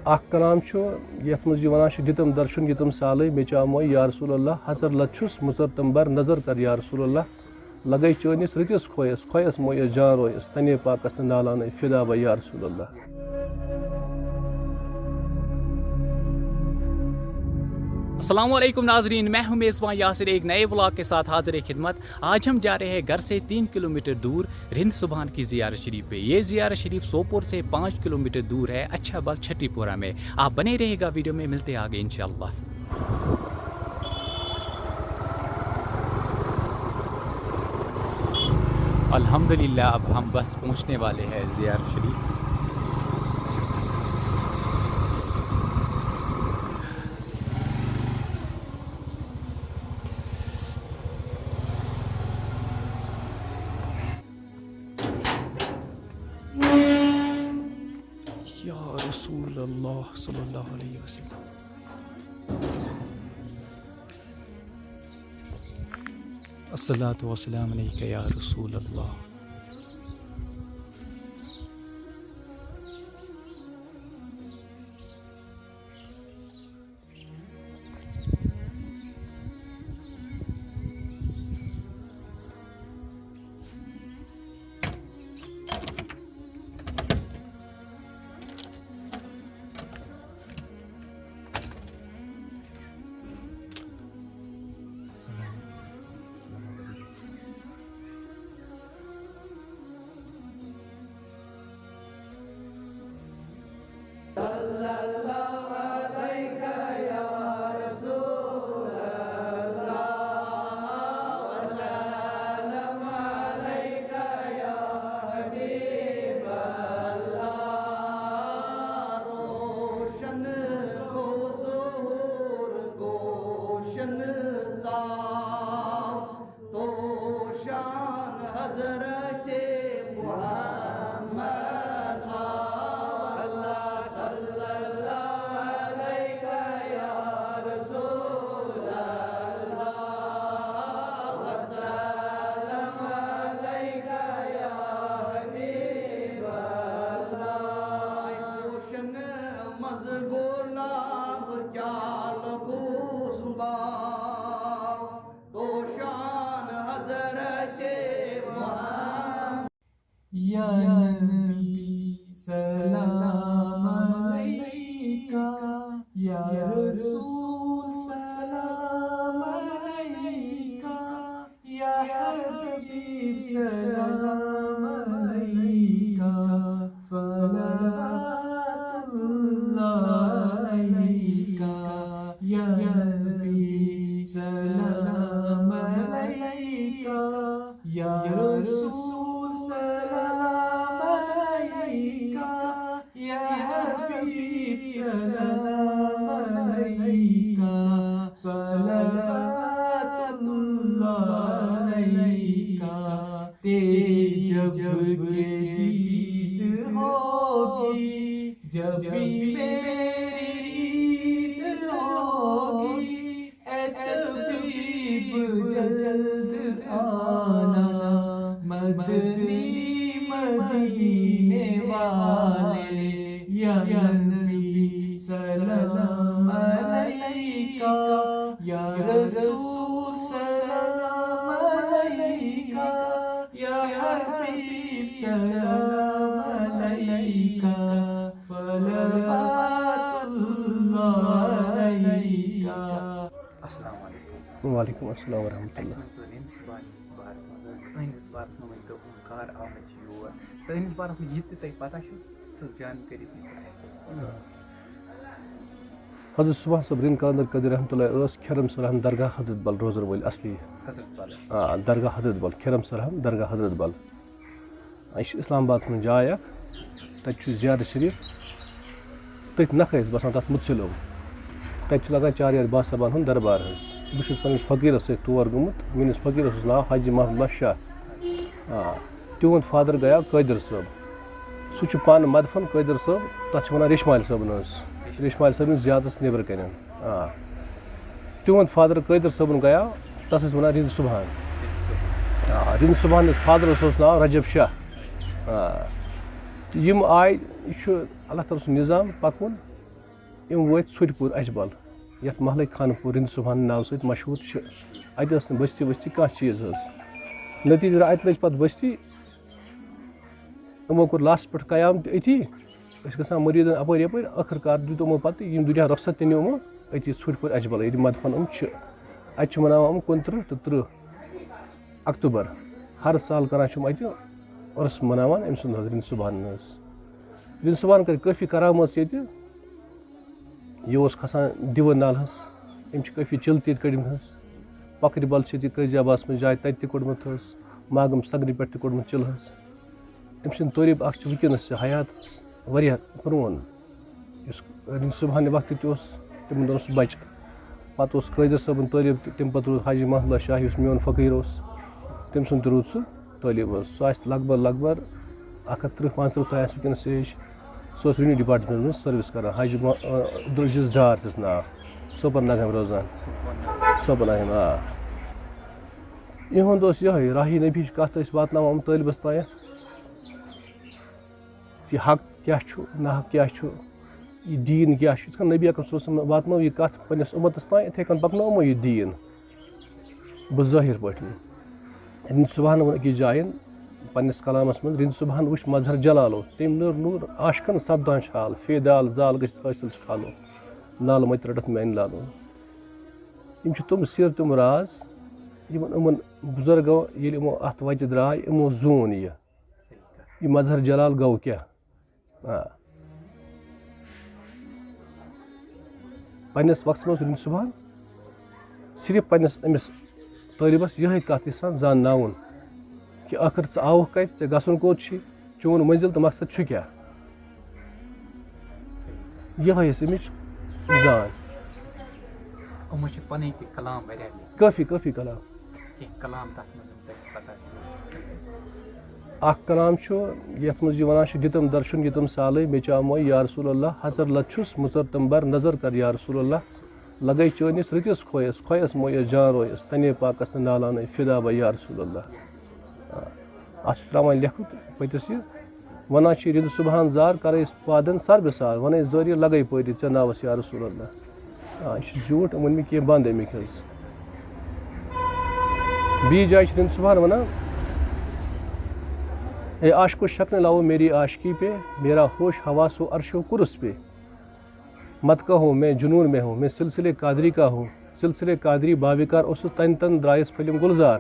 اخ کلام یتھ مز یہ ونان دتم درشن یتم سالے مے چامو یا رسول اللہ حضر لچھس مصرتم بر نظر کر یا رسول اللہ لگے چٲنِس رٕتِس کھویس کھویس مویس جان رویس تنے پاکس تہٕ نالانٕے فدا بہ یا رسول اللہ. السلام علیکم ناظرین، میں ہوں میزبان یاسر ایک نئے ولاگ کے ساتھ حاضر خدمت. آج ہم جا رہے ہیں گھر سے 3 کلومیٹر دور رند سبحان کی زیارت شریف پہ. یہ زیارت شریف سوپور سے 5 کلومیٹر دور ہے، اچھا بل چھٹی پورہ میں. آپ بنے رہے گا ویڈیو میں، ملتے آگے انشاءاللہ. الحمدللہ اب ہم بس پہنچنے والے ہیں زیارت شریف. یا رسول اللہ صلی اللہ علیہ وسلم. الصلاۃ والسلام علیک یا رسول اللہ. یا نبی سلام علیکہ، یا رسول سلام علیکہ، یا حبیب سلام علیکہ، صلوات اللہ علیکہ، یا نبی سلام علیکہ، یا رسول سلام علیکہ، یا حبیب سلام علیکہ، صلوات اللہ علیکہ. تیری جب عید ہوگی، جب بھی میری عید ہوگی، اے طبیب جلد آنا، مدنی مدینے والے، یا نبی سلام علیکہ، یا رسول سلام علیکہ، یا حبیب سلام علیکہ، صلوات اللہ علیکہ. السلام علیکم. وعلیکم السلام ورحمۃ اللہ. تہندس بارس میں ؤنتو کر آمت یور، تہندس بارس میں یہ تہ پتہ سہ جانکاری حضرت صبح صبرین قادر قدر رحمۃ اللہ اس کھرم سرہم درگاہ حضرت بل روزر ول اصلی حضرت بل درگاہ حضرت بل کھرم سرہم درگاہ حضرت بل. یہ اسلام آباد من جائے تب زیارت شریف تھی نکھ بسان تک متصل تب لگان چاریار با صاحبان ہند دربار بس پنس فقیرس ست تور گومت. میس فقیرس ناو حاجی محمد اللہ شاہ. تہد فادر گیا قادر صٲب، سہ پانہ مدفن قادر صٲب، تک ونان ریشمال صٲبن ریشمال صٲبن زیادس نیبر کن. تہد فادر قادر صٲبن گیا تس ونان رند سبحان. رند سبحان فادرس ناو رجب شاہ. یم آئے یہ اللہ تعالیٰ سن نظام پکون وٲتۍ ژھُٹۍ پوٗر اجبل یَتھ محلٕے خانہٕ پوٗر رِنٛد صُبحان ناوٕ سۭتۍ مشہوٗر چھِ اَتہِ ٲس نہٕ بٔستی ؤستی کانٛہہ چیٖز حظ نٔتیٖجہٕ درٛاو اَتہِ لٔج پَتہٕ بٔستی یِمو کوٚر لاسٹَس پٮ۪ٹھ قیام تہِ أتی أسۍ گژھان مٔریٖدَن اَپٲرۍ یَپٲرۍ ٲخٕر کار دیُت یِمو پَتہٕ یِم دُنیا رۄخصت تہِ نِو یِمو أتی ژھُٹۍ پوٗر اجبل ییٚتہِ مدفن یِم چھِ اَتہِ چھِ مَناوان یِم 29 تہٕ 30 اکتوٗبر ہر سال کَران چھِ یِم اَتہِ عُرُس مَناوان أمۍ سُنٛد حظ رِنٛد صُبحان حظ رِنٛد صُبحان کَرِ کٲفی کرامٲژ ییٚتہِ یہِ اوس کھسان دِوٕ نالہٕ حظ أمۍ چھِ کٲفی چِلہٕ تہِ ییٚتہِ کٔڑمٕتۍ حظ پۄکھرِ بل چھِ ییٚتہِ قٲضی آبادس منٛز جاے تَتہِ تہِ کوٚڑمُت حظ ماگم سگرِ پٮ۪ٹھ تہِ کوٚڑمُت چِلہٕ حظ أمۍ سٕنٛدۍ تعریٖف اکھ چھِ وٕنکیٚنس تہِ حیات واریاہ پرٛون یُس رِنٛد صُبحان وقتہٕ تہِ اوس تِمن دۄہن اوس بچہِ پتہٕ اوس قٲدر صٲبُن تعریٖف تہِ تَمہِ پتہٕ روٗد حاجی محمد اللہ شاہ یُس میون فقیٖر اوس تٔمۍ سُنٛد تہِ روٗد سُہ تعلیٖم حظ سُہ آسہِ لگ بگ 130-135 تانۍ آسہِ وٕنکیٚنس ایج سُہ اوس ریونیوٗ ڈِپاٹمنٹس منٛز سٔروِس کران حاجی عبدالعزیٖز ڈار چھُس ناو سوپر نگام روزان سوپر نگام یِہُنٛد اوس یِہوے راہی نبیِچ کتھ ٲسۍ واتناوان یِم طٲلبس تانٮ۪تھ یہِ حق کیاہ چھُ نہ حق کیاہ چھُ یہِ دیٖن کیاہ چھُ یِتھ کٔنۍ نبی اکرم صلی اللہ علیہ وسلم واتنٲو یہِ کتھ پننِس اُمتس تانۍ یِتھٕے کٔنۍ پکنٲو یِمو یہِ دیٖن بظٲہِر پٲٹھۍ رِنٛد صُبحان ووٚن أکِس جاین پننِس کلامس منٛز رِنٛد صُبحان وٕچھ مظہر جلالو تٔمۍ نوٗر عاشقن سپدان چھال فیدال زال گٔژھِتھ حٲصِل چھالو نالہٕ متہِ رٔٹتھ میانہِ لالو یِم چھِ تِم سِر تِم راز یِمن یِمن بُزرگو ییٚلہِ یِمو اتھ وتہِ درٛاے یِمو زون یہِ مظہر جلال گوٚو کیاہ پننِس وقتس منٛز رِنٛد صُبحان صرف پننِس أمِس طٲلبس یِہے کتھ یژھان زانناوُن کہِ ٲخٕر ژٕ آوُکھ کتہِ ژےٚ گژھُن کوٚت چھُے چون مٔنزِل تہٕ مقصد چھُ کیاہ یِہے ٲس اَمِچ زان کٲفی کلام اکھ کلام چھُ یتھ منٛز یہِ ونان چھُ دِتم درشُن یِتم سالے مےٚ چامو یا رسول اللہ حضر لت چھُس مُژر بر نظر کر یا رسول اللہ لگے چٲنِس رٕتِس کھویس کھویس مویس جان رویس تنے پاکس تہٕ نالانٕے فدا بہ یا رسول اللہ اتھ چھُ تراوان لیکھُن پٔتِس یہِ ونان چھِ رِنٛد صُبحان زار کرے پادن سر بِسار ونے زٲرِ لگے پٲری ژےٚ ناوس یا رسول اللہ یہِ چھُ زیوٗٹھ یِم ؤنۍ مےٚ کینٛہہ بنٛد امیِکۍ حظ بیٚیِس جایہِ چھِ رِنٛد صُبحان ونان اے عاشقو شک نہ لاؤ میری عاشقی پہ میرا ہوش حواس و عرش و کرس پہ مت کہو میں جنون میں ہوں میں سلسلے قادری کا ہوں سلسلے قادری باوقار اوسُس تن تن درایس پھلم گلزار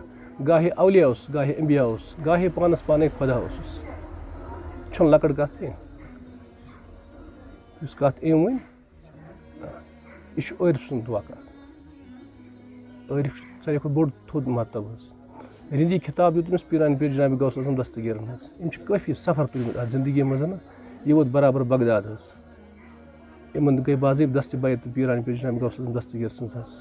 گاہے اولیاء اوسُس گاہے انبیا اوسُس گاہے پانس پانے خۄدا اوسُس چھُنہٕ لۄکٕٹ کتھ کینٛہہ یُس کتھ أمۍ ؤنۍ یہِ چھُ عٲرف سُنٛد واقعہ عٲرف چھُ ساروی کھۄتہٕ بوٚڑ تھوٚد مطلب حظ رِنٛدی خطاب دیُت أمِس پیٖران پیٖر جناب غوث اعظم دستگیٖرن حظ أمۍ چھِ کٲفی سفر تُلمٕتۍ اتھ زندگی منٛز یہِ ووت برابر بغداد حظ یِمن گٔے باضٲبطہٕ دستہِ بیت تہٕ پیٖران پیٖر جناب غوث اعظم دستگیٖر سٕنٛز حظ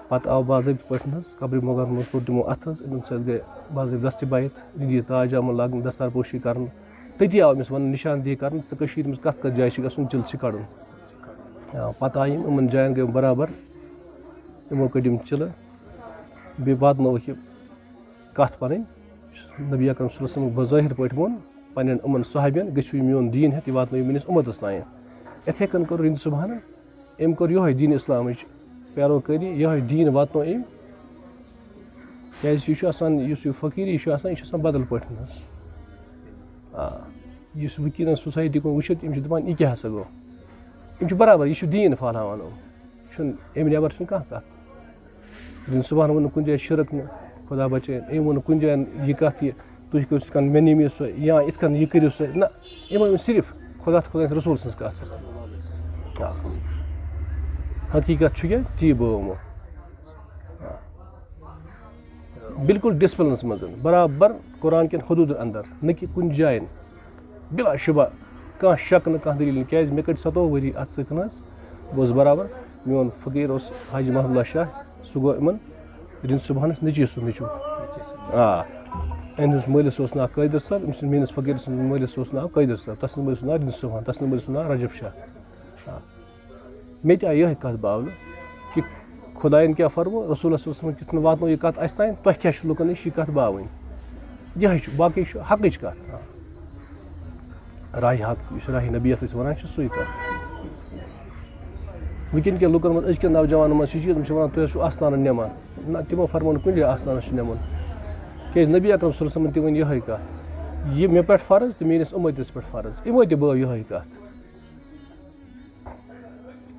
پتہٕ آو باضٲبطہٕ پٲٹھۍ حظ قبرِ مغان منٛز کوٚر تِمو اتھٕ حظ یِمن سۭتۍ گٔے باضٲبطہٕ دستہِ بیت رِنٛدی تاج آمُت لاگنہٕ دستار پوشی کرنہٕ تٔتی آو أمِس وننہٕ نِشاندہی کرنہٕ ژٕ کٔشیٖرِ منٛز کتھ کتھ جایہِ چھِ گژھُن چِلہٕ چھِ کڑُن پتہٕ آیہِ یِمن جاین گٔے برابر یِمو کٔڑۍ یِم چِلہٕ بیٚیہِ واتنٲوٕکھ یہِ کتھ پنٕنۍ نبی اکرم صلی اللہ علیہ وسلم بظٲہر پٲٹھۍ ووٚن پننٮ۪ن یِمن صحابین گٔژھِو یہِ میون دیٖن ہٮ۪تھ یہِ واتنٲیِو میٲنِس اُمتس تانۍ یِتھٕے کٔنۍ کوٚر رِنٛد صُبحانن أمۍ کوٚر یِہوے دیٖن اسلامٕچ پیروکٲری یِہوے دیٖن واتنوو أمۍ کیازِ یہِ چھُ آسان یُس یہِ فقیٖری چھُ آسان یہِ چھُ آسان بدل پٲٹھۍ حظ یُس وٕنکیٚنس سوسایٹی کُن وٕچھِتھ یِم چھِ دپان یہِ کیاہ ہسا گوٚو یِم چھِ برابر یہِ چھُ دیٖن پھہلاوان یِم چھُنہٕ اَمہِ نٮ۪بر چھُنہٕ کانٛہہ کتھ رِنٛد صُبحان ووٚن نہٕ کُنہِ جایہِ شِرک نہٕ خۄدا بچٲیِن أمۍ ووٚن نہٕ کُنہِ جایہِ یہِ کتھ یہِ تُہۍ کٔرِو یِتھ کٔنۍ مےٚ نِمِو سۄ یا یِتھ کٔنۍ یہِ کٔرِو سۄ نہ أمۍ ؤنۍ صرف خۄدا تہٕ خۄدایَس رسوٗل سٕنٛز کتھ حقیٖقت چھُ کیاہ تی بٲو یِمو بالکُل ڈسپلنس منٛز برابر قرآن کٮ۪ن حدوٗدن انٛدر نہ کہِ کُنہِ جایہِ بِلا شُبہ کانٛہہ شک نہٕ کانٛہہ دٔلیٖل نہٕ کیازِ مےٚ کٔڑۍ 27 ؤری اتھ سۭتۍ حظ بہٕ اوسُس برابر میون فقیٖر اوس حاجی محمد اللہ شاہ سُہ گوٚو یِمن رِنٛد صُبحانس نیٚچوۍ سُنٛد نیٚچوٗ أمۍ سٕنٛدِس مٲلِس اوس ناو قٲدر صٲب أمۍ سٕنٛدِس میٲنِس فقیٖر سٕنٛدِس مٲلِس اوس ناو قٲدر صٲب تس سٕنٛدِس مٲلِس اوس ناو رِنٛد صُبحان تس سٕنٛدِس مٲلِس اوس ناو رجب شاہ مےٚ تہِ آیہِ یِہے کتھ باونہٕ کہِ خۄدایَن کیاہ فرمو رسوٗل صلی اللہ علیہ وسلم کِتھ کٔنۍ واتنٲو یہِ کتھ اسہِ تانۍ تۄہہِ کیاہ چھُ لُکن نِش یہِ کتھ باوٕنۍ یِہے چھُ باقٕے چھُ حقٕچ کتھ راہ حق اس راہ نبیت ونان سوئی کت وکن کن لکن من ازکن نوجوان من چیز تم ونان تھی آستان نمان نہ تمو فرمون کن جائے آستانس نمان کیاز نبی اکرم صلی اللہ علیہ وسلم تہ ون یہ کت یہ مے پہ فرض تو میس امتس پہ فرض یمو تہ بو یہ کت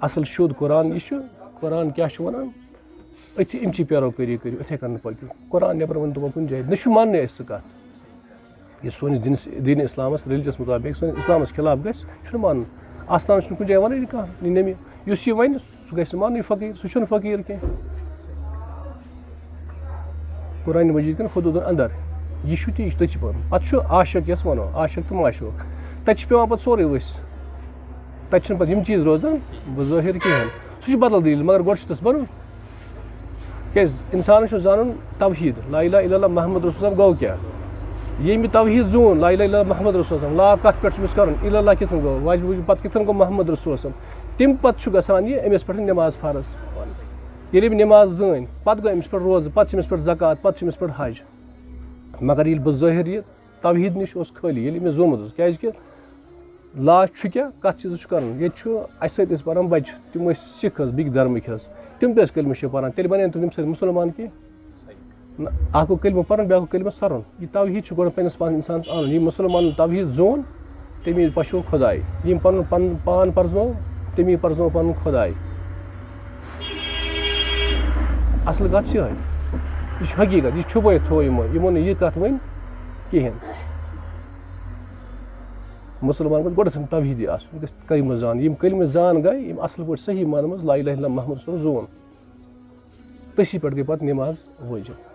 اصل شد قرآن یہ قرآن کیا ونان اتھی امچی پیروکری کرو اتھے کن پکو قرآن نبر ون تمو کن جائے نہ مان سہ کت یہ سونس دین اسلامس ریلجس مطابق سونس اسلامس خلاف گھس مان آستان کن جائے ون کھانا نمی اس یہ ون سہ گھس مان فقیر سہ فقیر کی قرآن مجید کن حدود اندر یہ تی تھی پہ پتہ عاشق یس ونو عاشق تو معشوق تتہ پیوان پتہ سورے ؤس تتہ پتہ یم چیز روزان بظاہر کہین سہ بدل دلیل مگر گۄڈٕ چھُ تس بنُن کیاز انسانس زانُن توحید لا الہ الا اللہ محمد رسول اللہ گو کیا ییٚمہِ توحید زون لا الہ الا اللہ محمد رسول اللہ لا کت پہ کرن الا اللہ کتن گو واجب پتہ کتن گو محمد رسول اللہ تم پتہ گژھان یہ امس پہ نماز فرض ییٚلہِ أمۍ نماز زٲنۍ پتہٕ گوٚو أمِس پٮ۪ٹھ روزٕ پتہٕ چھِ أمِس پٮ۪ٹھ زکات پتہٕ چھِ أمِس پٮ۪ٹھ حج مگر ییٚلہِ بظٲہر یہِ توحید نش اوس خٲلی ییٚلہِ أمِس زومُت اوس کیازِ لا چھُ کیٛاہ کتھ چیٖزس چھُ کرُن ییٚتہِ چھُ اسہِ سۭتۍ ٲسۍ پران بچہِ تِم ٲسۍ سکھ حظ بیٚکہِ دھرمٕکۍ حظ تِم تہِ ٲسۍ کلمہٕ چھِ پران تیٚلہِ بنے نہٕ تِم تَمہِ سۭتۍ مُسلمان کینٛہہ اکھ گوٚو کلمہٕ پرُن بیٛاکھ گوٚو کلمہٕ سرُن یہِ توحید چھُ گۄڈٕ پننِس پانس انسانس انُن ییٚمۍ مُسلمانن توحید زون تمی پشو خۄداے ییٚمۍ پنُن پان پرزنو تمی پرزنو پنُن خۄداے اصل کتھ چھِ یہ حقیقت یہ چھپٲیِتھ تھوٚو یمو نہٕ یہِ کتھ ؤنۍ کہیٖنۍ مسلمان گوٚژھ گۄڈٕ توحیدی آسُن یہِ گژھِ کلمہٕ زان یِم کلمہٕ زان گٔے یِم اصل پٲٹھۍ صحیح معنی منٛز لا الہ الا اللہ محمد رسول زون تٔسی پٮ۪ٹھ گٔے پتہٕ نماز وٲجِب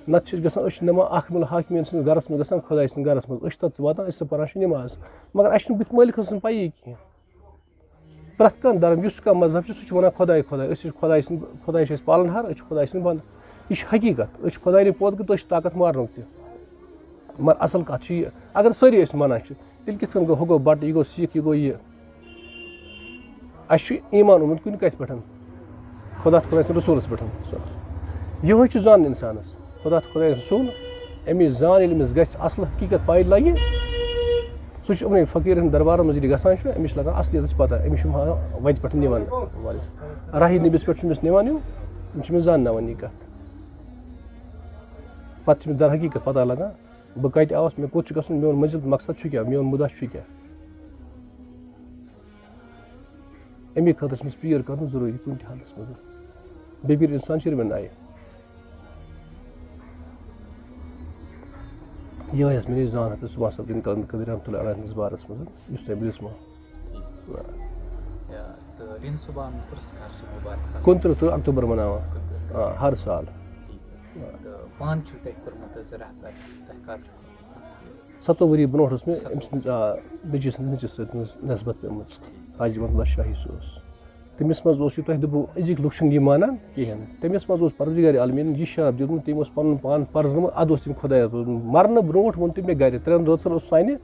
نتہٕ چھِ گژھان أسۍ چھِ نماز احکم الحاکمین سٕنٛدِس گرس منٛز گژھان خۄداے سٕنٛدِس گرس منٛز أسۍ چھِ تتھ واتان أسۍ چھِ پران چھِ نماز مگر اسہِ چھُنہٕ بٕتھِ مٲلکہٕ سٕنٛز پیی کینٛہہ پرٛٮ۪تھ کانٛہہ دھرم یُس کانٛہہ مذہب چھُ سُہ چھُ ونان خۄداے خۄداے أسۍ چھِ خۄداے چھِ أسۍ پالن ہار أسۍ چھِ خۄداے سٕنٛدۍ بنٛدٕ یہ چھِ حقیقت أسۍ چھِ خۄداینہِ پوت تہٕ أسۍ چھِ طاقت مارنُک تہِ مگر اصل کتھ چھِ یہِ اگر سٲری أسۍ منان چھِ تیٚلہِ کِتھ کٔنۍ گوٚو ہُہ گوٚو بٹہٕ یہِ گوٚو سِکھ یہِ گوٚو یہِ اسہِ چھُ ایٖمان اوٚنمُت کُنہِ کتھِ پٮ۪ٹھ خۄدا تہٕ خۄداے سٕنٛدِ رسوٗلس پٮ۪ٹھ یِہوے چھُ زانُن انسانس خۄدا تہٕ خۄداے رسوٗل امِچ زان ییٚلہِ أمِس گژھِ اصل حقیٖقت پاے لگہِ سُہ چھُ یِمنٕے فقیٖرن ہٕنٛدۍ دربارن منٛز ییٚلہِ گژھان چھُ أمِس چھِ لگان اصلیتٕچ پتہ أمِس چھُ ہاوان وتہِ پٮ۪ٹھ نِوان راہہِ نبِس پٮ۪ٹھ چھُ أمِس نِوان یِم چھِ أمِس زانناوان یہِ کتھ پتہٕ چھِ أمِس در حقیٖقت پتہ لگان بہٕ کتہِ آوُس مےٚ کوٚت چھُ گژھُن میون منزِل مقصد چھُ کیٛاہ میون مُدا چھُ کیٛاہ امی خٲطرٕ چھُ أمِس پیٖر کرُن ضروٗری کُنہِ تہِ حالس منٛز بیٚیہِ پیٖر انسان شرمن آیہِ یِہوے ٲس مےٚ نِش زان حضرت صُبحان صٲب قٲدر رحمتہ اللہ علیہ ہٕنٛدِس بارس منٛز یُس تۄہہِ بہٕ دِژمو 29 اکتوبر مناوان ہر سال ستو ؤری برونٛٹھ اوس مےٚ أمۍ سٕنٛدِس نیٚچوِس سٕنٛدِس نیٚچوِس سۭتۍ نسبت پیٚمٕژ حاجی محمد اللہ شاہی سُہ اوس تٔمِس منٛز اوس یہِ تۄہہِ دوٚپوٕ أزِکۍ لُکھ چھِنہٕ یہِ مانان کِہیٖنۍ تٔمِس منٛز اوس پروردگارِ عالمیٖنن یہِ شرف دیُتمُت تٔمۍ اوس پنُن پان پرزنومُت ادٕ اوس تٔمۍ خۄدایس روٗدمُت مرنہٕ برونٛٹھ ووٚن تٔمۍ مےٚ گرِ 3 رٲژن اوس سانہِ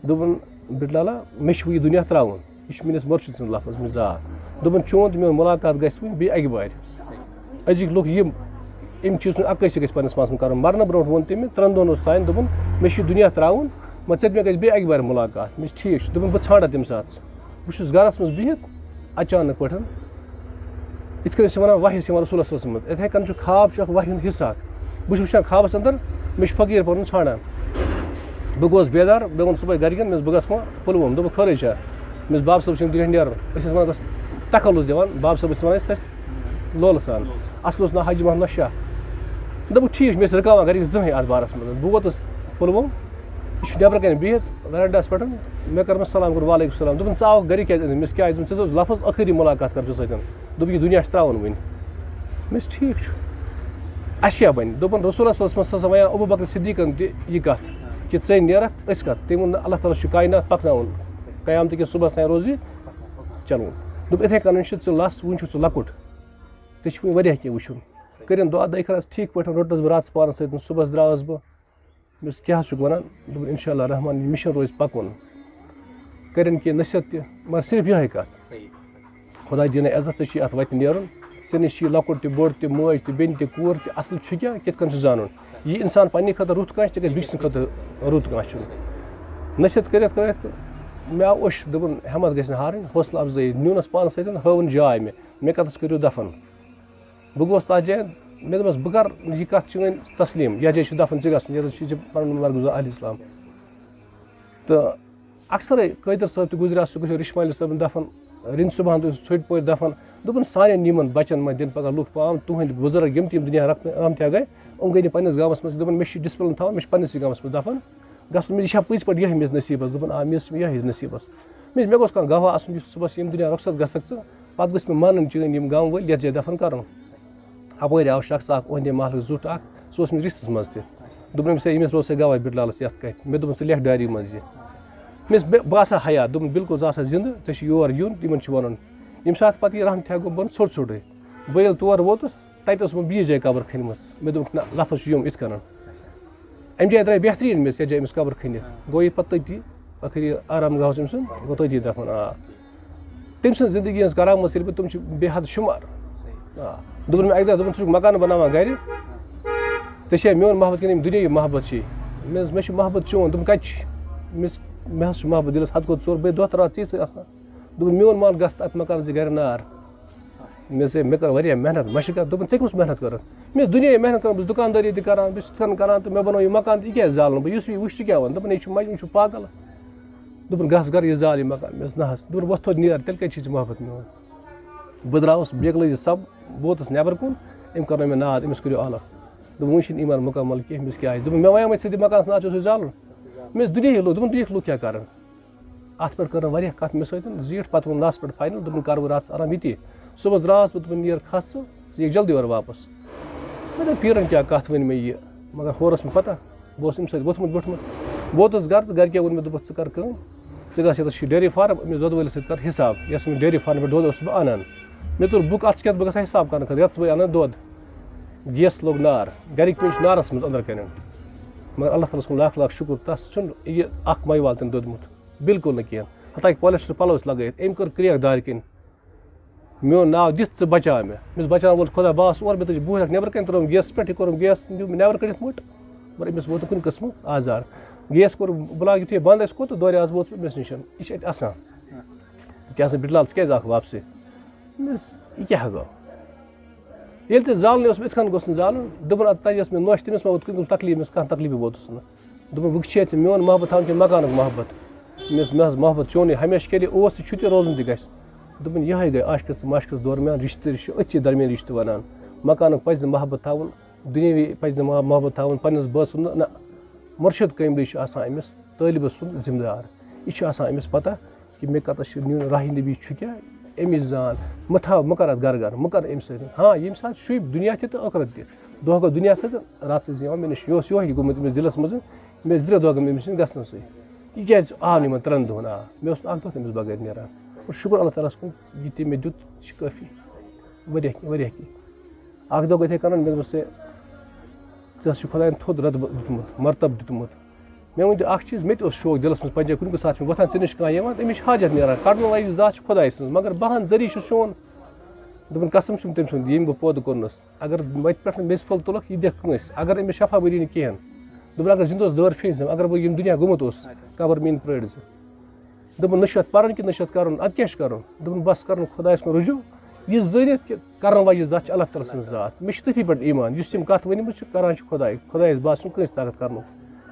دوٚپُن بِٹلالا مےٚ چھُ وۄنۍ یہِ دُنیا ترٛاوُن یہِ چھُ میٲنِس مُرشِد سٕنٛز لفظ مِزاح دوٚپُن چون تہٕ میون مُلاقات گژھِ وۄنۍ بیٚیہِ اکہِ بارِ أزِکۍ لُکھ یِم اَمہِ چیٖزُک عکٲسی گژھِ پننِس پانس منٛز کرُن مرنہٕ برونٛٹھ ووٚن تٔمۍ 3 دۄہن اوس سانہِ دوٚپُن مےٚ چھُ یہِ دُنیا ترٛاوُن مگر ژےٚ مےٚ گژھِ بیٚیہِ اکہِ بارِ مُلاقات مےٚ چھُ ٹھیٖک چھُ دوٚپُن بہٕ ژھانٛڈا تَمہِ ساتہٕ بہٕ چھُس گرس منٛز بِہِتھ اچانک پٲٹھۍ یِتھ کٔنۍ ٲسۍ ونان وحی ٲسۍ یِوان رسوٗلس صٲبَس منٛز یِتھٕے کٔنۍ چھُ خواب چھُ اکھ وحی ہُنٛد حِصہٕ اکھ بہٕ چھُس وٕچھان خوابس انٛدر مےٚ چھُ فقیٖر پنُن ژھانٛڈان بہٕ گوٚوُس بیدار مےٚ ووٚن صُبحٲے گرِکٮ۪ن مےٚ دوٚپ بہٕ گژھٕ وۄنۍ پُلووم دوٚپُکھ خٲرٕے چھا مےٚ دوٚپ باب صٲب چھُنہٕ دُنیا نیرُن أسۍ ٲسۍ ونان ٹکل اوس دِوان باب صٲب ٲسۍ ونان أسۍ تَتہِ لولہٕ سان اصل اوس ناو حاجی محمد اللہ شاہ دوٚپُکھ ٹھیٖک چھُ مےٚ ٲسۍ رُکاوان گرِکۍ زٕہٕنۍ اتھ بارس منٛز بہٕ ووتُس پُلووم یہِ چھُ نٮ۪برٕ کَنۍ بِہِتھ ویرنڈاہس پٮ۪ٹھ مےٚ کٔرمَس سلام کوٚر وعلیکُم السلام دوٚپُن ژٕ آوُکھ گرِکۍ کیازِ أنِتھ مےٚ کیازِ ژٕ اوس لفظ ٲخری مُلاقات کر ژٕ سۭتۍ دوٚپُکھ یہِ دُنیا چھُ ترٛاوُن وۄنۍ مےٚ دوٚپُس ٹھیٖک چھُ اَسہِ کیٛاہ بَنہِ دوٚپُن رسوٗلس صٲبَس منٛز ہسا وَنیٛاو ابوٗ بکر صدیٖقن تہِ یہِ کَتھ کہِ ژٕ نیرکھ أسۍ کَتھ تٔمۍ ووٚن اللہ تعالیٰ چھُ کاینات پکناوُن قیامتہٕ کِس صُبحس تانۍ روزِ چلوُن دوٚپ یِتھٕے کٔنۍ چھُ ژٕ لَس وُنہِ چھُکھ ژٕ لۄکُٹ ژےٚ چھُ وُنہِ واریاہ کینٛہہ وٕچھُن کٔرِنۍ دُعا دَے خٲرس ٹھیٖک پٲٹھۍ روٚٹُس بہٕ راتَس پانَس سۭتۍ صُبحس درٛاوُس بہٕ مےٚ دوٚپُس کیٛاہ حظ چھُکھ وَنان دوٚپُن اِنشاء اللہ رحمان یہِ مِشن روزِ پَکُن کٔرِنۍ کینٛہہ نصیحت تہِ مگر صرف یِہوے کَتھ خۄدا دِیِنَے عزت ژےٚ چھُے اَتھ وَتہِ نیرُن ژےٚ نِش چھُے لۄکُٹ تہِ بوٚڑ تہِ موج تہِ بیٚنہِ تہِ کوٗر تہِ اَصٕل چھُ کیٛاہ کِتھ کٔنۍ چھُ زانُن یہِ اِنسان پنٛنہِ خٲطرٕ رُت کانٛہہ چھِ تِکیٛازِ بیٚکہِ سٕنٛدِ خٲطرٕ رُت کانٛہہ چھُنہٕ نصیحت کٔرِتھ مےٚ آو اوٚش دوٚپُن ہٮ۪مت گژھِ نہٕ ہارٕنۍ حوصلہٕ افضٲیی نیوٗنَس پانَس سۭتۍ ہٲوٕن جاے مےٚ کَتَس کٔرِو دَفن بہٕ گوس تَتھ جایہِ مےٚ دوٚپمَس بہٕ کَرٕ یہِ کَتھ چٲنۍ تسلیٖم یَتھ جایہِ چھُ دَفن ژٕ گژھُن ییٚتَس چھُ پَنُن مرگُزار اہلِ اِسلام تہٕ اَکثرے قٲدِر صٲب تہِ گُزریٛاو سُہ گژھِ رِشمٲلِس صٲبُن دَفن رِنٛد صُبحن تہِ ژھۄٹۍ پٲٹھۍ دَفن دوٚپُن سانٮ۪ن یِمن بَچن ما دِنۍ پگاہ لُکھ پام تُہٕنٛدۍ بُزرگ یِم تہِ یِم دُنیا رَقمہٕ آمتیا گٔے یِم گٔے نہٕ پنٛنِس گامَس منٛز دوٚپُن مےٚ چھُ ڈِسپٕلِن تھاوُن مےٚ چھُ پنٛنِسٕے گامَس منٛز دَفن گژھُن مےٚ یہِ چھا پٔزۍ پٲٹھۍ یِہوٚے مےٚ نصیٖبَس دوٚپُن آ مےٚ چھِ یِہوٚے نصیٖبَس مےٚ گوٚژھ کانٛہہ گواہ آسُن یُس صُبحس ییٚمہِ دُنیا رۄخصت گژھکھ ژٕ پَتہٕ گٔژھ مےٚ مانٕنۍ چٲنۍ یِم گامہٕ وٲلۍ یَتھ جایہِ دَفن کَرُن اَپٲرۍ آو شخص اکھ أہنٛدے محلُک زیُٹھ اکھ سُہ اوس مےٚ رِشتَس منٛز تہِ دوٚپُن أمِس ہے أمِس روز سا گواہ بِٹلالَس یَتھ کَتھِ مےٚ دوٚپُن ژٕ لیکھ ڈایری منٛز یہِ بہٕ آسہٕ ہا حیات دوٚپُن بِلکُل ژٕ آسہٕ زِندٕ ژےٚ چھُ یور یُن یِمن چھُ وَنُن ییٚمہِ ساتہٕ پَتہٕ یہِ رحمتیا گوٚو بۄن ژھوٚٹ ژھوٚٹُے بہٕ ییٚلہِ تور ووتُس تَتہِ اوس مےٚ بیٚیِس جایہِ قبر کھٔنۍمٕژ مےٚ دوٚپُکھ نہ لفظ چھُ یِم یِتھ کَنن اَمہِ جایہِ درٛاے بہتریٖن أمِس یَتھ جایہِ أمِس قبر کھٔنِتھ گوٚو یہِ پَتہٕ تٔتی ٲخٕر آرام گاہَس أمۍ سُنٛد گوٚو تٔتی دَفن آ تٔمۍ سٕنٛز زندگی ہٕنٛز کرامت ییٚلہِ بہٕ تِم چھِ بے حد شُمار آ دوٚپُن مےٚ اَکہِ دۄہ دوٚپُن ژٕ چھُکھ مکانہٕ بَناوان گرِ ژےٚ چھے میون محبت کِنہٕ یِم دُنیاہی محبت چھے مےٚ چھُ محبت چون دوٚپُن کَتہِ چھُ مےٚ حظ چھُ محبت دِلس حد کھۄتہٕ ژور بہٕ دۄہ تہٕ راتھ ژے سۭتۍ آسان دوٚپُن میون مال گژھ اَتھ مکانَس گرِ نار مےٚ کٔر واریاہ محنت مشقت دوٚپُن ژےٚ کُس محنت کٔرٕتھ مےٚ ٲس دُنیاہی محنت کٔرمٕژ بہٕ چھُس دُکاندٲری تہِ کران بہٕ چھُس یِتھ کٔنۍ کران تہٕ مےٚ بَنوو یہِ مکان تہٕ یہِ کیازِ زالنہٕ بہٕ یُس یہِ وٕچھ سُہ کیاہ وَنہِ دوٚپُن یہِ چھُ مجنوٗن یہِ چھُ پاگل دوٚپُن گژھ گرٕ یہِ زال یہِ مکان مےٚ ٲس نہ حظ دوٚپُن وۄتھ تھوٚد نیر تیٚلہِ کَتہِ چھُے ژےٚ محبت میون بہٕ درٛاوُس بیٚکہِ لٲجِس سب بہٕ ووتُس نٮ۪بر کُن أمۍ کٔرنٲو مےٚ ناد أمِس کٔرِو الگ دوٚپُن وٕنہِ چھُنہٕ ایٖمان مُکمل کینٛہہ أمِس کیٛاہ آسہِ دوٚپُن مےٚ وَنیٛومَے ژےٚ دِ مکانَس ناد چھُ سُے زالُن مےٚ ٲس دُنیاہی لُکھ دوٚپُن دُنیاہِکۍ لُکھ کیٛاہ کَرَن اَتھ پٮ۪ٹھ کٔرٕن واریاہ کَتھ مےٚ سۭتۍ زیٖٹھ پَتہٕ ووٚن لاسٹَس پٮ۪ٹھ فاینَل دوٚپُن کَرٕ بہٕ راتَس آرام ییٚتی صُبحس درٛاس بہٕ دوٚپُن نیر کھَس ژٕ یِکھ جلدی اورٕ واپَس مےٚ دوٚپ پیٖرَن کیٛاہ کَتھ ؤنۍ مےٚ یہِ مگر ہورٕ ٲس مےٚ پَتہ بہٕ اوسُس أمِس سۭتۍ ووٚتھمُت بیوٗٹھمُت بہٕ ووتُس گرٕ تہٕ گرِکیو ووٚن مےٚ دوٚپُکھ ژٕ کَر کٲم ژٕ گژھ ییٚتَس چھُ ڈیری فارم أمِس دۄدٕ وٲلِس سۭتۍ کَر حِساب یۄس مےٚ ڈیری فارم پٮ۪ٹھ دۄد اوسُس بہٕ اَنان مےٚ توٚر بُک اَتھ کیٛاہ بہٕ گژھٕ ہا حِساب کَرنہٕ خٲطرٕ یَتَس بہٕ اَنان دۄد گیس لوٚگ نار گرِکۍ پیٚیہِ چھِ نارَس منٛز أنٛدرٕ کَنٮ۪ن مگر اللہ تعالیٰ ہَس کُن لاکھ لاکھ شُکُر تَس چھُنہٕ یہِ اَکھ مَے وال تٔمۍ دوٚدمُت بِلکُل نہٕ کینٛہہ ہَتاکہِ پالِسٹر پَلو ٲسۍ لگٲیِتھ أمۍ کٔر کرٛیک دارِ کِنۍ میون ناو دِتھ ژٕ بَچاو مےٚ أمِس بَچاوَن وول خۄدا بہٕ آس اور مےٚ تُج بوٗرۍ نٮ۪برٕ کَنۍ ترٛووُم گیسَس پٮ۪ٹھ یہِ کوٚرُم گیس دیُت مےٚ نٮ۪بر کٔڑِتھ مُٹ مگر أمِس ووت نہٕ کُنہِ قٕسمُک آزار گیس کوٚر بٕلاک یُتھُے بنٛد اَسہِ کوٚر تہٕ دورِ آس بہٕ أمِس نِش یہِ چھِ اَتہِ اَسان کیٛاہ سا بِٹلال ژٕ کیٛازِ آکھ واپسٕے دوٚپمَس یہِ کیٛاہ گوٚو ییٚلہِ ژےٚ زالنٕے اوس یِتھ کٔنۍ گوٚژھ نہٕ زالُن دوٚپُن اَدٕ تَتہِ ٲس مےٚ نۄش تٔمِس ما ووت کُنہِ تکلیٖف أمِس کانٛہہ تکلیٖفٕے ووتُس نہٕ دوٚپُن وۄنۍ چھے ژےٚ میون محبت تھاوُن کِنہٕ مکانُک محبت مےٚ حظ محبت چونُے ہمیشہِ کیٛازِ اوس تہِ چھُ تہِ روزُن تہِ گژھِ دوٚپُن یِہوٚے گٔے عاشقَس تہٕ ماشقَس درمیان رِشتہٕ چھُ أتھی درمیان رِشتہٕ وَنان مکانُک پَزِ نہٕ محبت تھاوُن دُنیاوی پَزِ نہٕ محبت تھاوُن پنٛنِس بٲژ سُنٛد نہ مُرشِد کٲملی چھُ آسان أمِس طٲلبہٕ سُنٛد ذِمہٕ دار یہِ چھُ آسان أمِس پَتہ کہِ مےٚ کَتَس چھُ نیُن راہہِ نبی چھُ کیٛاہ أمِس زان مہٕ تھاو مہٕ کَر اَتھ گرٕ گرٕ مہٕ کَر أمۍ سۭتۍ ہاں ییٚمہِ ساتہٕ شوٗبہِ دُنیا تہِ تہٕ ٲخرت تہِ دۄہ گوٚو دُنیا سۭتۍ راتھ سۭتۍ یِوان مےٚ نِش یہِ اوس یِہوٚے گوٚمُت أمِس دِلَس منٛز مےٚ ٲسۍ 2 دۄہ گٔمٕتۍ أمِس نِش گژھنَسٕے یہِ کیٛازِ آو نہٕ یِمَن 3 دۄہَن آ مےٚ اوس نہٕ اَکھ دۄہ تٔمِس بغٲر نیران اور شُکُر اللہ تعالیٰ ہَس کُن یہِ تہِ مےٚ دیُت یہِ چھِ کٲفی واریاہ کینٛہہ واریاہ کینٛہہ اَکھ دۄہ گٔے یِتھَے کَنَن مےٚ دوٚپُس ژےٚ ژےٚ چھُ خۄدایَن تھوٚد رۄتبہٕ دیُتمُت مرتبہٕ دیُتمُت مےٚ ؤنۍ تہِ اَکھ چیٖز مےٚ تہِ اوس شوق دِلَس منٛز پَنٛجہِ جایہِ کُنہِ ساتہٕ چھِ مےٚ وۄتھان ژےٚ نِش کانٛہہ یِوان تٔمِس چھِ حاجت نیران کَڑنہٕ واجیٚنۍ ذات چھِ خۄداے سٕنٛز مگر بہان ذٔریعہٕ چھُ سون دوٚپُن قسم چھُم تٔمۍ سُنٛد ییٚمۍ بہٕ پٲدٕ کوٚرنَس اگر وَتہِ پٮ۪ٹھ میٚژِ پھوٚل تُلکھ یہِ دِکھ کٲنٛسہِ اگر أمِس شفا بٔری نہٕ کِہیٖنۍ دوٚپُن اگر زِندٕ اوس دٲر پھیٖنۍ اگر بہٕ ییٚمہِ دُنیا گوٚمُت اوس قبر میٛٲنۍ پرٛٲرۍ زِ دوٚپُن نہ چھُ اَتھ پَرُن کہِ نہ چھُ اَتھ کَرُن اَدٕ کیٛاہ چھُ کَرُن دوٚپُن بَس کَرُن خۄدایَس کُن رُجوٗع یہِ زٲنِتھ کہِ کَرَن واجیٚنۍ ذات چھِ اللہ تعالیٰ سٕنٛز ذات مےٚ چھُ تٔتھی پٮ۪ٹھ ایٖمان یُس یِم کَتھ ؤنمٕژ چھِ کَران چھِ خۄداے خۄدایَس باسہِ چھُنہٕ کٲنٛسہِ طاقت کَرنُک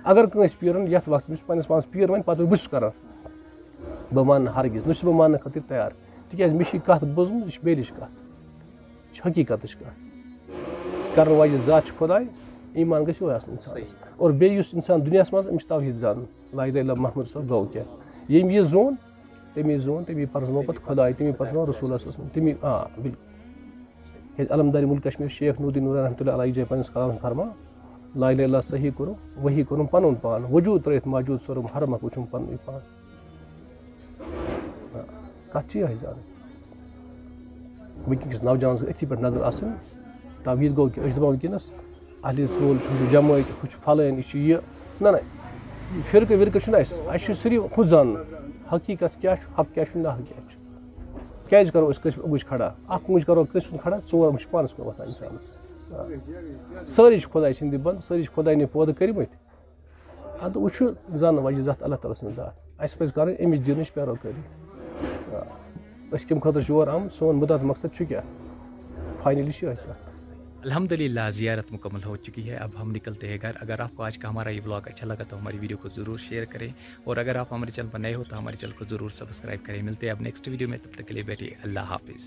اگر کٲنٛسہِ پیٖرَن یَتھ وقتَس یُس پنٛنِس پانَس پیٖر وَنہِ پَتہٕ بہٕ چھُس کَران بہٕ ماننہٕ ہرگِز نہ چھُس بہٕ ماننہٕ خٲطرٕ تیار تِکیٛازِ مےٚ چھِ یہِ کَتھ بوٗزمٕژ یہِ چھِ بیلِچ کَتھ یہِ چھِ حقیٖقتٕچ کَتھ کَرَن واجیٚنۍ ذات چھِ خۄداے ایٖمان گژھِ یِہوٚے آسُن اِنسانَس اور بیٚیہِ یُس اِنسان دُنیاہَس منٛز أمِس چھِ توحیٖد زانُن لا اِلٰہَ اِلَّا محمد صٲب گوٚو کیٛاہ ییٚمۍ یہِ زون تٔمی پَرزنوو پَتہٕ خۄداے تٔمی پَرزنوو رسوٗلَس تٔمی بِلکُل کیٛازِ علمدارِ مُلک کشمیٖر شیخ نوٗدیٖن نوٗر رحمتہ اللہ علیہ جایہِ پنٛنِس کلامَس فرمان لا اِلٰہَ اِلَّا صحیح کوٚرُم ؤحی کوٚرُم پَنُن پان وجوٗد ترٛٲیِتھ موجوٗد ژوٚرُم حرمَکھ وٕچھُم پَننُے پان کَتھ چھِ یِہوٚے زانٕنۍ وٕنۍکٮ۪ن کِس نوجوانَس أتھی پٮ۪ٹھ نظر آسٕنۍ توحیٖد گوٚو کہِ أسۍ چھِ دَپان وٕنۍکٮ۪نَس اہلِ رسوٗل چھُ ہُہ چھُ جمٲعت ہُہ چھُ پھلٲنۍ یہِ چھُ یہِ نہ فِرقہٕ وِرقہٕ چھُنہٕ اَسہِ چھُ صرف ہُہ زانُن حقیٖقت کیٛاہ چھُ حق کیٛاہ چھُ نہ حق کیٛاہ چھُ کیٛازِ کَرو أسۍ کٲنٛسہِ اوٚنٛگٕج کھڑا اَکھ اوٚنٛگٕج کَرو کٲنٛسہِ ہُنٛد کھڑا 4 اوٚنٛگٕج چھِ پانَس کُن وۄتھان اِنسانَس سٲری چھِ خۄداے سٕنٛدِ بنٛد سٲری چھِ خۄداینہِ پٲدٕ کٔرۍمٕتۍ اد وہ زن وجہ ذات اللہ تعالیٰ سن ذات اس پہ کریں امچ دینچ پیروکاری کم خاطر یور آمت سون مدد مقصد کیا فائنلی الحمدللہ زیارت مکمل ہو چکی ہے. اب ہم نکلتے ہیں گھر. اگر آپ کو آج کا ہمارا یہ ولاگ اچھا لگا تو ہماری ویڈیو کو ضرور شیئر کریں, اور اگر آپ ہمارے چینل پر نئے ہو تو ہمارے چینل کو ضرور سبسکرائب کریں. ملتے ہیں اب نیکسٹ ویڈیو میں, تب تک کے لیے بیٹھیے. اللہ حافظ.